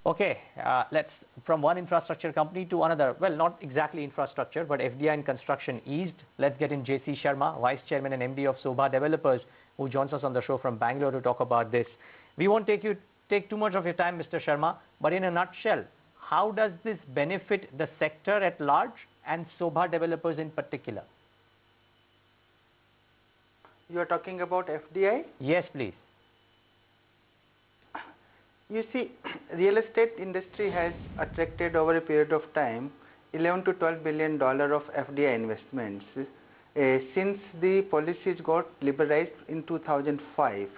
Okay, let's from one infrastructure company to another. Well, not exactly infrastructure, but FDI in construction eased. Let's get in JC Sharma, Vice Chairman and MD of Sobha Developers, who joins us on the show from Bangalore to talk about this. We won't take too much of your time, Mr. Sharma, but in a nutshell, how does this benefit the sector at large and Sobha Developers in particular? You are talking about FDI? Yes, please. You see, real estate industry has attracted over a period of time 11 to 12 billion dollar of FDI investments since the policies got liberalized in 2005,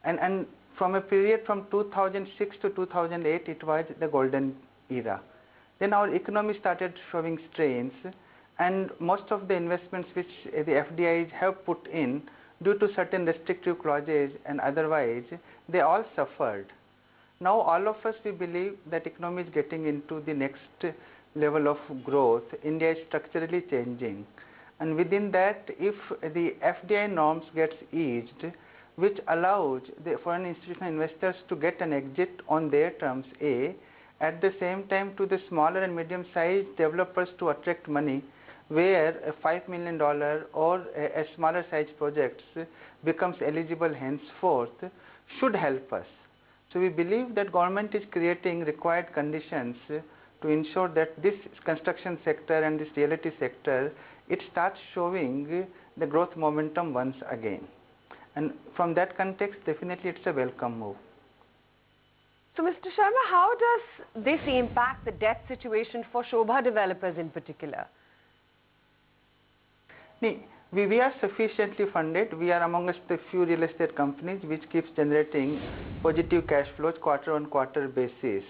and from a period from 2006 to 2008 it was the golden era. Then our economy started showing strains, and most of the investments which the FDIs have put in due to certain restrictive clauses and otherwise, they all suffered. Now all of us, we believe that economy is getting into the next level of growth. India is structurally changing, and within that, if the FDI norms gets eased, which allows the foreign institutional investors to get an exit on their terms, at the same time to the smaller and medium sized developers to attract money, where a $5 million or a smaller size projects becomes eligible henceforth, should help us. So we believe that government is creating required conditions to ensure that this construction sector and this realty sector, it starts showing the growth momentum once again. And from that context, definitely it's a welcome move. So Mr. Sharma, how does this impact the debt situation for Sobha Developers in particular? We are sufficiently funded. We are amongst the few real estate companies which keeps generating positive cash flows quarter on quarter basis.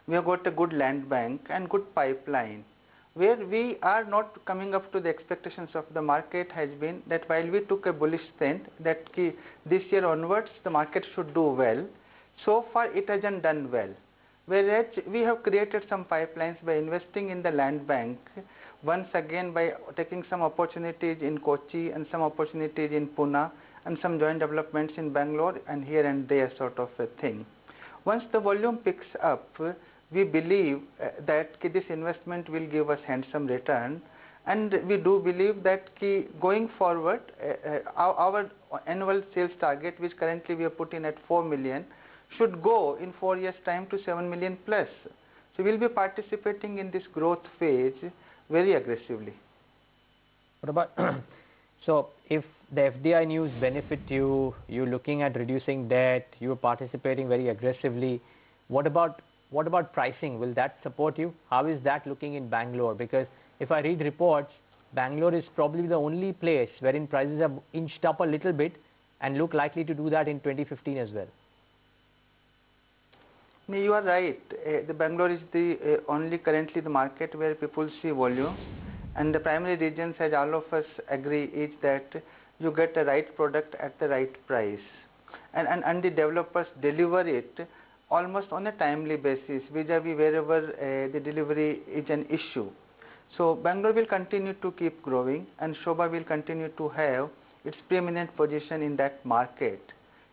We have got a good land bank and good pipeline. Where we are not coming up to the expectations of the market has been that while we took a bullish stand that this year onwards the market should do well, so far it hasn't done well. Whereas we have created some pipelines by investing in the land bank, once again by taking some opportunities in Kochi and some opportunities in Pune and some joint developments in Bangalore and here and there sort of a thing. Once the volume picks up, we believe that this investment will give us handsome return, and we do believe that going forward our annual sales target, which currently we are put in at 4 million, should go in 4 years time to 7 million plus. So we will be participating in this growth phase very aggressively. What about so if the FDI news benefit you, you're looking at reducing debt, you're participating very aggressively, what about pricing? Will that support you? How is that looking in Bangalore? Because if I read reports, Bangalore is probably the only place wherein prices have inched up a little bit and look likely to do that in 2015 as well. You are right. The Bangalore is the only currently the market where people see volume, and the primary reasons, as all of us agree, is that you get the right product at the right price, and the developers deliver it almost on a timely basis vis-a-vis wherever the delivery is an issue. So Bangalore will continue to keep growing, and Sobha will continue to have its preeminent position in that market.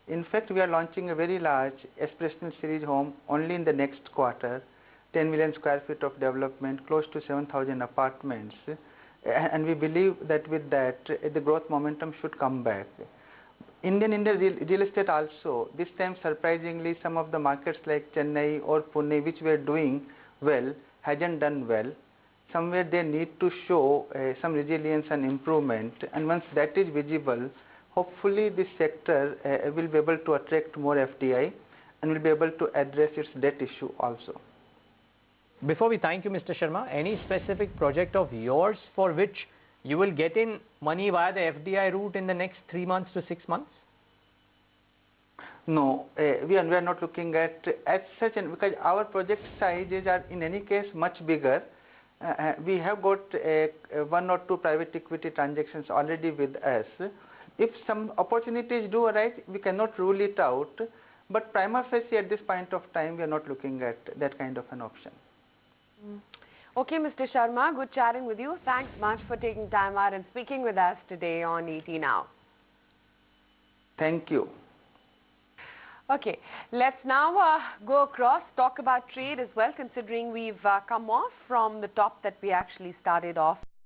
In fact, we are launching a very large aspirational series home only in the next quarter, 10 million square feet of development, close to 7,000 apartments, and we believe that with that the growth momentum should come back. Indian real estate also, this time surprisingly some of the markets like Chennai or Pune, which were doing well, hasn't done well. Somewhere they need to show some resilience and improvement, and once that is visible, hopefully this sector will be able to attract more FDI and will be able to address its debt issue also. Before we thank you, Mr. Sharma, any specific project of yours for which you will get in money via the FDI route in the next 3 months to 6 months? No, we are not looking at as such, and because our project sizes are in any case much bigger. We have got 1 or 2 private equity transactions already with us. If some opportunities do arise, we cannot rule it out, but prima facie at this point of time, we are not looking at that kind of an option. Okay, Mr. Sharma, good chatting with you. Thanks much for taking time out and speaking with us today on ET Now. Thank you. Okay, let's now go across, talk about trade as well, considering we've come off from the top that we actually started off.